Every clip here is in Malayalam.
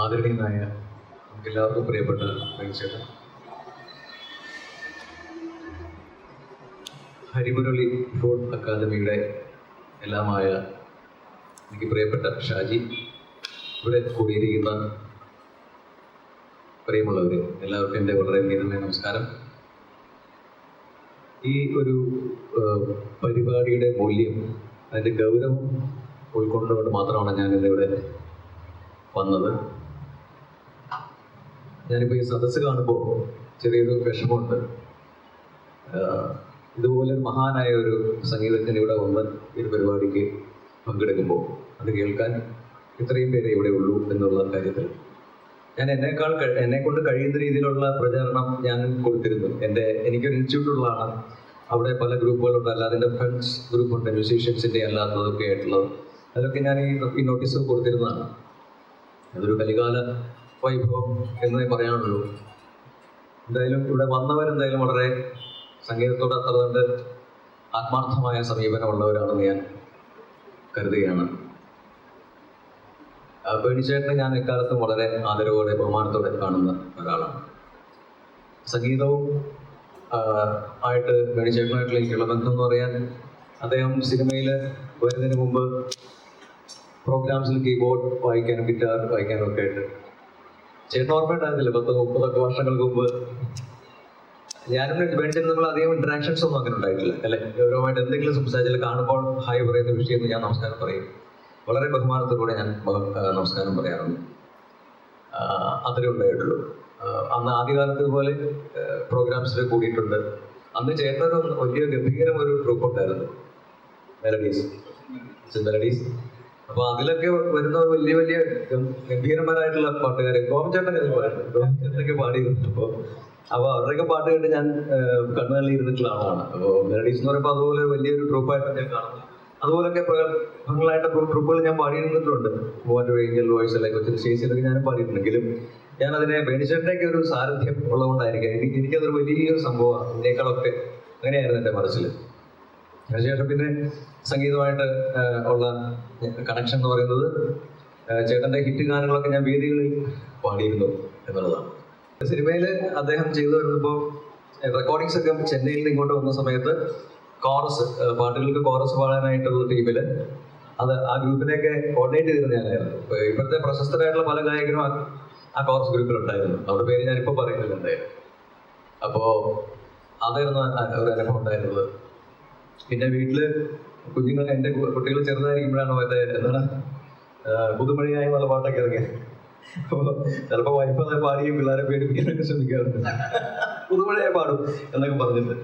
ആദരണീയനായ നമുക്കെല്ലാവർക്കും പ്രിയപ്പെട്ട വെങ്കച്ചേട്ടൻ, ഹരിമുരളി ഫുട്ബോൾ അക്കാദമിയുടെ എല്ലാമായ എനിക്ക് പ്രിയപ്പെട്ട ഷാജി, ഇവിടെ കൂടിയിരിക്കുന്ന പ്രിയമുള്ളവർ എല്ലാവർക്കും എൻ്റെ വളരെ വിനീതമായ നമസ്കാരം. ഈ ഒരു പരിപാടിയുടെ മൂല്യം, അതിൻ്റെ ഗൗരവം ഉൾക്കൊണ്ടുകൊണ്ട് മാത്രമാണ് ഞാൻ ഇന്നിവിടെ വന്നത്. ഞാനിപ്പോൾ ഈ സദസ്സ് കാണുമ്പോൾ ചെറിയൊരു വിഷമമുണ്ട്. ഇതുപോലൊരു മഹാനായ ഒരു സംഗീതജ്ഞൻ ഇവിടെ വന്ന് ഈ ഒരു പരിപാടിക്ക് പങ്കെടുക്കുമ്പോൾ അത് കേൾക്കാൻ ഇത്രയും പേരെ ഇവിടെ ഉള്ളൂ എന്നുള്ള കാര്യത്തിൽ ഞാൻ എന്നെ കൊണ്ട് കഴിയുന്ന രീതിയിലുള്ള പ്രചാരണം ഞാൻ കൊടുത്തിരുന്നു. എനിക്കൊരു ഇൻസ്റ്റിറ്റ്യൂട്ടുള്ളതാണ്, അവിടെ പല ഗ്രൂപ്പുകളുണ്ട്, അല്ലാതെ എൻ്റെ ഫ്രണ്ട്സ് ഗ്രൂപ്പുണ്ട്, മ്യൂസീഷ്യൻസിൻ്റെ അല്ലാത്തതൊക്കെ ആയിട്ടുള്ളത്. അതൊക്കെ ഞാൻ ഈ നോട്ടീസ് കൊടുത്തിരുന്നതാണ്. അതൊരു കലികാല വൈഭവം എന്നേ പറയാനുള്ളൂ. എന്തായാലും ഇവിടെ വന്നവരെന്തായാലും വളരെ സംഗീതത്തോട് അത്ര കണ്ട് ആത്മാർത്ഥമായ സമീപനമുള്ളവരാണെന്ന് ഞാൻ കരുതുകയാണ്. ബേണിച്ചേട്ടനെ ഞാൻ എക്കാലത്തും വളരെ ആദരവോടെ ബഹുമാനത്തോടെ കാണുന്ന ഒരാളാണ്. സംഗീതവും ആയിട്ട് ബേണിച്ചേട്ടനായിട്ടുള്ള എനിക്കുള്ള ബന്ധം എന്ന് പറയാൻ, അദ്ദേഹം സിനിമയിൽ വരുന്നതിന് മുമ്പ് പ്രോഗ്രാംസിൽ കീബോർഡ് വായിക്കാനും ഗിറ്റാർ വായിക്കാനും ഒക്കെ ആയിട്ട് ചേട്ടൻ ഓർമ്മയുണ്ടായിരുന്നില്ല. 10-30 വർഷങ്ങൾക്ക് മുമ്പ് ഞാനും ബേണിച്ചേട്ടൻ നമ്മൾ അധികം ഇന്ററാക്ഷൻസ് ഒന്നും അങ്ങനെ ഉണ്ടായിട്ടില്ല അല്ലെ. ഗൗരവമായിട്ട് എന്തെങ്കിലും സംസാരിച്ചാൽ കാണുമ്പോൾ ഹായ് പറയുന്ന വിഷയം ഞാൻ നമസ്കാരം പറയും. വളരെ ബഹുമാനത്തോടെ ഞാൻ നമസ്കാരം പറയാറുണ്ട്. അത്രേ ഉണ്ടായിട്ടുള്ളൂ. അന്ന് ആദ്യകാലത്ത് ഇതുപോലെ പ്രോഗ്രാംസിൽ കൂടിയിട്ടുണ്ട്. അന്ന് ചേട്ടനൊരു വലിയ ഗംഭീരം ഒരു ട്രൂപ്പ് ഉണ്ടായിരുന്നു, മെലഡീസ്. അപ്പൊ അതിലൊക്കെ വരുന്ന വലിയ വലിയ ഗംഭീരന്മാരായിട്ടുള്ള പാട്ടുകാരെ ഗോപചേട്ടനൊക്കെ പാടിയിരുന്നു. അപ്പോൾ അവരുടെയൊക്കെ പാട്ട് കേട്ട് ഞാൻ കണ്ണുകളിൽ ഇരുന്നിട്ടുള്ള ആളാണ്. അപ്പോൾ മെലഡീസ് എന്ന് പറയുമ്പോൾ അതുപോലെ വലിയൊരു ട്രൂപ്പായിട്ട് ഞാൻ കാണുന്നു. അതുപോലൊക്കെ പ്രഗത്ഭങ്ങളായിട്ട് ട്രൂപ്പുകൾ ഞാൻ പാടിയിരുന്നിട്ടുണ്ട്. മൂവാറ്റൂർ ഏഞ്ചൽ വോയിസ് അല്ലെങ്കിൽ കൊച്ചിൻ സ്റ്റേജിലൊക്കെ ഞാനും പാടിയിട്ടുണ്ടെങ്കിലും ഞാൻ അതിനെ ബേണിച്ചേട്ടൻ്റെയൊക്കെ ഒരു സാരഥ്യം ഉള്ളതുകൊണ്ടായിരിക്കും എനിക്കതൊരു വലിയൊരു സംഭവമാണ്. ഇതിനേക്കാളൊക്കെ അങ്ങനെയായിരുന്നു എൻ്റെ മനസ്സിൽ. അതിനുശേഷം പിന്നെ സംഗീതമായിട്ട് ഉള്ള കണക്ഷൻ എന്ന് പറയുന്നത് ചേട്ടൻ്റെ ഹിറ്റ് ഗാനങ്ങളൊക്കെ ഞാൻ വേദികളിൽ പാടിയിരുന്നു എന്നുള്ളതാണ്. സിനിമയിൽ അദ്ദേഹം ചെയ്തു വരുമ്പോൾ റെക്കോർഡിങ്സ് ഒക്കെ ചെന്നൈയിൽ നിന്ന് ഇങ്ങോട്ട് വന്ന സമയത്ത് പാട്ടുകൾക്ക് കോറസ് പാടാനായിട്ടുള്ള ടീമിൽ ആ ഗ്രൂപ്പിനെയൊക്കെ കോർഡിനേറ്റ് ചെയ്തിരുന്ന ഞാനായിരുന്നു. ഇപ്പോഴത്തെ പ്രശസ്തരായിട്ടുള്ള പല ഗായകരും ആ കോറസ് ഗ്രൂപ്പിലുണ്ടായിരുന്നു. അവരുടെ പേര് ഞാനിപ്പോൾ പറയുന്നില്ല എന്തായാലും. അപ്പോൾ അതായിരുന്നു ഒരു അനുഭവം ഉണ്ടായിരുന്നത്. പിന്നെ വീട്ടില് എൻ്റെ കുട്ടികൾ ചെറുതായിരിക്കുമ്പോഴാണ് എന്താണ് പുതുമഴയായി എന്നുള്ള പാട്ടൊക്കെ ഇറങ്ങിയത്. അപ്പോൾ ചിലപ്പോൾ വൈഫ് അത് പാടിയും പിള്ളേരെ പേടിപ്പിക്കാനൊക്കെ ശ്രമിക്കാറുണ്ട്. പുതുമഴയായി പാടും എന്നൊക്കെ പറഞ്ഞിട്ട്.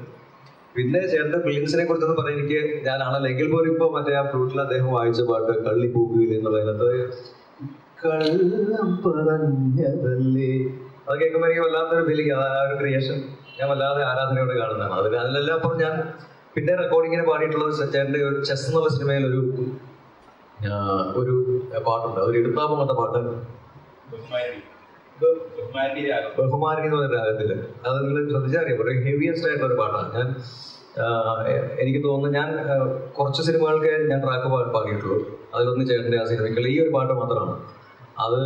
പിന്നെ ചേട്ടൻ്റെ ബ്രില്യൻസിനെ കുറിച്ചൊന്നും പറയാൻ ഞാനാണല്ലോ എങ്കിൽ പോലും ഇപ്പോൾ മറ്റേ ആ ഫ്ലൂട്ടിൽ അദ്ദേഹം വായിച്ച പാട്ട് കള്ളി പൂക്കുവിൽ എന്നുള്ളത് കള്ളം പറഞ്ഞതല്ലേ, അത് കേൾക്കുമ്പോൾ എനിക്ക് വല്ലാത്തൊരു ഫീലിംഗ്. ആ ഒരു ക്രിയേഷൻ ഞാൻ വല്ലാതെ ആരാധനയോടെ കാണുന്നതാണ്. അതിലെല്ലാം അപ്പുറം ഞാൻ പിന്നെ റെക്കോർഡിങ്ങിന് പാടിയിട്ടുള്ളത് ചേട്ടൻ്റെ ഒരു ചെസ് എന്നുള്ള സിനിമയിൽ ഒരു പാട്ടുണ്ട്, ഒരു എടുത്താപം എന്ന പാട്ട്, ബഹുമാരി എന്ന് പറഞ്ഞ രാഗത്തില്. അത് നിങ്ങൾ ശ്രദ്ധിച്ചറിയാം, ഒരു ഹെവിയസ്റ്റ് ആയിട്ടുള്ള ഒരു പാട്ടാണ്. എനിക്ക് തോന്നുന്നു ഞാൻ കുറച്ച് സിനിമകൾക്ക് ഞാൻ ട്രാക്ക് പാടിയിട്ടുള്ളൂ. അതിലൊന്നും ചേട്ടൻ്റെ ആ സിനിമയ്ക്കുള്ള ഈ ഒരു പാട്ട് മാത്രമാണ്. അത്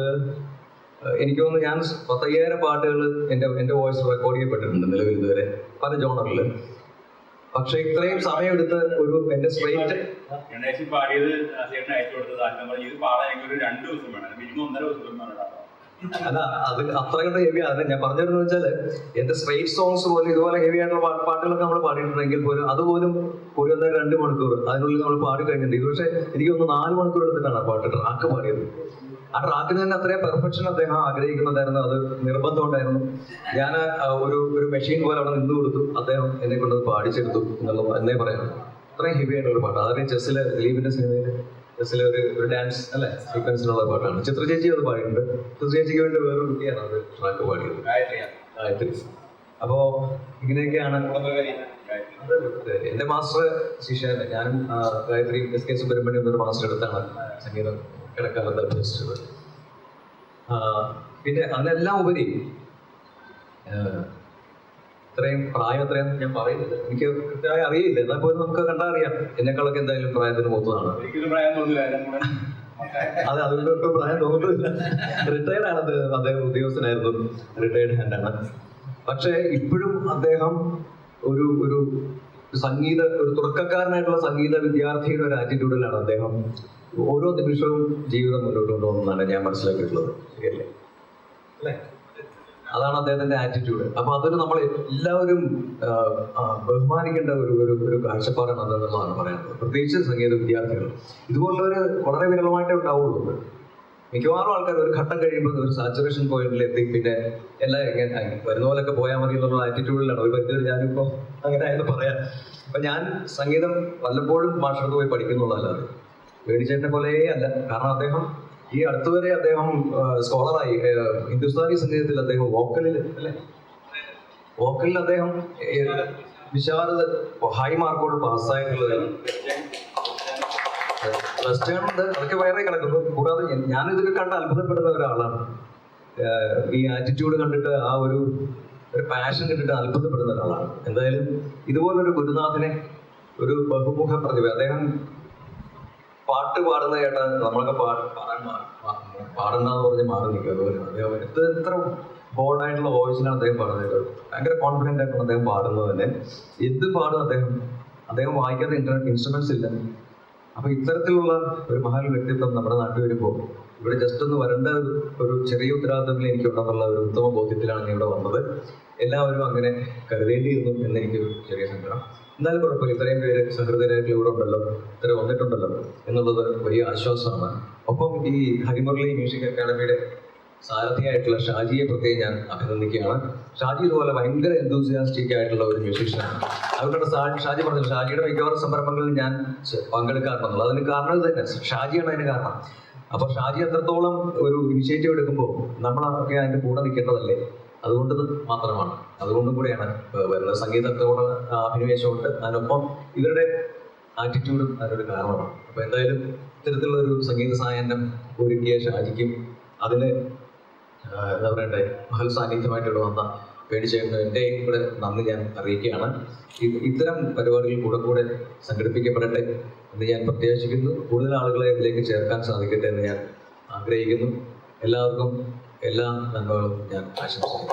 എനിക്ക് തോന്നുന്നു ഞാൻ 10,000 പാട്ടുകൾ എൻ്റെ വോയിസ് റെക്കോർഡ് ചെയ്യപ്പെട്ടിട്ടുണ്ട് നിലവിൽ ഇതുവരെ പല ജോണറിൽ. പക്ഷെ ഇത്രയും സമയം എടുത്ത് എന്റെ സ്ട്രേറ്റ് അല്ല, അത് അത്ര കണ്ട് ഹെവി ആണ്. ഞാൻ പറഞ്ഞതെന്ന് വെച്ചാല് എന്റെ സ്ട്രേറ്റ് സോങ്സ് പോലും ഇതുപോലെ ഹെവി ആയിട്ടുള്ള പാട്ടുകളൊക്കെ നമ്മൾ പാടിയിട്ടുണ്ടെങ്കിൽ പോലും അതുപോലും 1-2 മണിക്കൂർ അതിനുള്ളിൽ നമ്മൾ പാടി കഴിഞ്ഞിട്ടുണ്ട്. ഇത് പക്ഷേ എനിക്ക് ഒന്ന് 4 മണിക്കൂർ എടുത്തിട്ടാണ് ആ പാട്ട് ട്രാക്ക് പാടിയത്. ആ ട്രാക്കിന് തന്നെ അത്രയും പെർഫെക്ഷൻ അദ്ദേഹം ആഗ്രഹിക്കുന്നുണ്ടായിരുന്നു. അത് നിർബന്ധമുണ്ടായിരുന്നു. ഞാൻ ഒരു മെഷീൻ പോലെ അവിടെ നിന്ന് കൊടുത്തു. അദ്ദേഹം എന്നെ കൊണ്ടത് പാടിച്ചെടുത്തു എന്നുള്ളത് എന്നേ പറയാം. അത്രയും ഹെവി ആയിട്ടുള്ള പാട്ട്. അതായത് ചെസ്സിലെ ദിലീപിന്റെ സിനിമയിൽ ചെസ്സിലെ ഒരു ഡാൻസ് അല്ലെ സീക്വൻസിനുള്ള പാട്ടാണ്. ചിത്ര ചേച്ചി അത് പാടിയിട്ടുണ്ട്. ചിത്ര ചേച്ചിക്ക് വേണ്ടി വേറൊരു കുട്ടിയാണ് അത് ട്രാക്ക് പാടിയത്, ഗായത്രി. അപ്പോ ഇങ്ങനെയൊക്കെയാണ് എന്റെ മാസ്റ്റർ ശിഷ്യൻ. ഞാനും ഗായത്രി SK സുബ്രഹ്മണ്യം എന്നൊരു മാസ്റ്റർ എടുത്താണ് സംഗീതം ഇടക്കാലത്ത് അഭ്യസിച്ചത്. പിന്നെ അതിനെല്ലാം ഉപരി ഇത്രയും പ്രായം എത്രയും ഞാൻ പറയുന്നില്ല, എനിക്ക് കൃത്യമായി അറിയില്ല. എന്നാൽ പോലും നമുക്ക് കണ്ടാൽ അറിയാം എന്നെക്കാളൊക്കെ എന്തായാലും പ്രായത്തിന് മൂത്തതാണ്. അത് അതുകൊണ്ട് ഒട്ടും പ്രായം തോന്നുന്നില്ല. റിട്ടയർഡ് ആണ് അദ്ദേഹം ഉദ്യോഗസ്ഥനായിരുന്നു, റിട്ടയർഡ് ഹാൻഡാണ്. പക്ഷെ ഇപ്പോഴും അദ്ദേഹം ഒരു ഒരു ഒരു തുടക്കക്കാരനായിട്ടുള്ള സംഗീത വിദ്യാർത്ഥിയുടെ ഒരു ആറ്റിറ്റ്യൂഡിലാണ് അദ്ദേഹം ഓരോ നിമിഷവും ജീവിതം മുന്നോട്ട് കൊണ്ടുപോകുന്നതാണ് ഞാൻ മനസ്സിലാക്കിയിട്ടുള്ളത്. ശരിയല്ലേ? അല്ലേ? അതാണ് അദ്ദേഹത്തിന്റെ ആറ്റിറ്റ്യൂഡ്. അപ്പൊ അതൊരു നമ്മൾ എല്ലാവരും ബഹുമാനിക്കേണ്ട ഒരു കാഴ്ചപ്പാടാണ് അതെന്നുള്ളതാണ് പറയാനുള്ളത്. പ്രത്യേകിച്ച് സംഗീത വിദ്യാർത്ഥികൾ ഇതുപോലുള്ളവര് വളരെ വിരളമായിട്ടേ ഉണ്ടാവുള്ളൂ. മിക്കവാറും ആൾക്കാർ ഒരു ഘട്ടം കഴിയുമ്പോൾ ഒരു സാച്ചുറേഷൻ പോയിന്റിൽ എത്തി, പിന്നെ എല്ലാം എങ്ങനെ വരുന്ന പോലൊക്കെ പോയാൽ മതി എന്നുള്ള ആറ്റിറ്റ്യൂഡിലാണ് ഒരു പരിധി. ഞാനിപ്പോ അങ്ങനെ ആയെന്ന് പറയാം. അപ്പൊ ഞാൻ സംഗീതം വല്ലപ്പോഴും മാഷടുത്ത് പോയി പഠിക്കുന്നുള്ളതല്ലാതെ വേണിച്ചേട്ടനെ പോലെ അല്ല. കാരണം അദ്ദേഹം ഈ അടുത്തുവരെ അദ്ദേഹം സ്കോളറായി. ഹിന്ദുസ്ഥാനി സംഗീതത്തിൽ അദ്ദേഹം വോക്കലിൽ അദ്ദേഹം വിശാരദ ഹൈ മാർക്കോട് പാസ്സായിട്ടുള്ളത്. വെസ്റ്റേണുണ്ട്, അതൊക്കെ വേറെ കിടക്കുന്നു. കൂടാതെ ഞാനിതൊക്കെ കണ്ട് അത്ഭുതപ്പെടുന്ന ഒരാളാണ്. ഈ ആറ്റിറ്റ്യൂഡ് കണ്ടിട്ട്, ആ ഒരു പാഷൻ കണ്ടിട്ട് അത്ഭുതപ്പെടുന്ന ഒരാളാണ്. എന്തായാലും ഇതുപോലൊരു ഗുരുനാഥനെ, ഒരു ബഹുമുഖ പ്രതിഭ, അദ്ദേഹം പാട്ട് പാടുന്ന കേട്ടാൽ നമ്മളൊക്കെ പാടണ്ടെന്ന് പറഞ്ഞ് മാറി നിൽക്കുക. അതുപോലെ അദ്ദേഹം എത്ര ബോൾഡായിട്ടുള്ള വോയിസിലാണ് അദ്ദേഹം പാടുന്നത്. ഭയങ്കര കോൺഫിഡൻ്റ് ആയിട്ടാണ് അദ്ദേഹം പാടുന്നത് തന്നെ. എന്ത് പാടും അദ്ദേഹം വായിക്കാത്ത ഇൻസ്ട്രുമെന്റ്സ് ഇല്ല. അപ്പൊ ഇത്തരത്തിലുള്ള ഒരു മഹാൻ വ്യക്തിത്വം നമ്മുടെ നാട്ടിൽ വരുമ്പോൾ ഇവിടെ ജസ്റ്റ് ഒന്ന് വരേണ്ട ഒരു ചെറിയ ഉത്തരവാദിത്തത്തിൽ എനിക്കുണ്ടെന്നുള്ള ഒരു ഉത്തമ ബോധ്യത്തിലാണ് ഞാൻ ഇവിടെ വന്നത്. എല്ലാവരും അങ്ങനെ കരുതേണ്ടിയിരുന്നു എന്ന് എനിക്കൊരു ചെറിയ സങ്കടം. എന്നാലും കുഴപ്പമില്ല, ഇത്രയും പേര് സഹൃദയരായിട്ട് ഇവിടെ ഉണ്ടല്ലോ, ഇത്ര വന്നിട്ടുണ്ടല്ലോ എന്നുള്ളത് വലിയ ആശ്വാസമാണ്. ഒപ്പം ഈ ഹരിമുരളി മ്യൂസിക് അക്കാദമിയുടെ സാരഥിയായിട്ടുള്ള ഷാജിയെ പ്രത്യേകം ഞാൻ അഭിനന്ദിക്കുകയാണ്. ഷാജി ഇതുപോലെ ഭയങ്കര എന്തൂസിയാസ്റ്റിക് ആയിട്ടുള്ള ഒരു മ്യൂസീഷ്യനാണ്. അതുകൊണ്ട് ഷാജി പറഞ്ഞു, ഷാജിയുടെ മിക്കവാറും സംരംഭങ്ങളിൽ ഞാൻ പങ്കെടുക്കാറുണ്ടെന്നുള്ളത്. അതിന് കാരണം ഇത് തന്നെ, ഷാജിയാണ് അതിന് കാരണം. അപ്പൊ ഷാജി അത്രത്തോളം ഒരു ഇനിഷ്യേറ്റീവ് എടുക്കുമ്പോൾ നമ്മളൊക്കെ അതിന്റെ കൂടെ നിൽക്കേണ്ടതല്ലേ? അതുകൊണ്ട് മാത്രമാണ്, അതുകൊണ്ടും കൂടെയാണ് വരുന്നത്. സംഗീതത്തോട് അഭിനിവേശമുണ്ട്, അതിനൊപ്പം ഇവരുടെ ആറ്റിറ്റ്യൂഡും അതിനൊരു കാരണമാണ്. അപ്പൊ എന്തായാലും ഇത്തരത്തിലുള്ള ഒരു സംഗീത സായാഹ്നം ഒരുക്കിയ ഷാജിക്കും അതിന് എന്താ പറയണ്ടേ, മഹൽ സാന്നിധ്യമായിട്ട് ഇവിടെ വന്ന പേടിച്ചേട്ടൻ എൻ്റെയും കൂടെ നന്ദി ഞാൻ അറിയിക്കുകയാണ്. ഇത്തരം പരിപാടികൾ കൂടെ സംഘടിപ്പിക്കപ്പെടട്ടെ എന്ന് ഞാൻ പ്രത്യാശിക്കുന്നു. കൂടുതൽ ആളുകളെ ഇതിലേക്ക് ചേർക്കാൻ സാധിക്കട്ടെ എന്ന് ഞാൻ ആഗ്രഹിക്കുന്നു. എല്ലാവർക്കും എല്ലാ നന്മകളും ഞാൻ ആശംസിക്കുന്നു.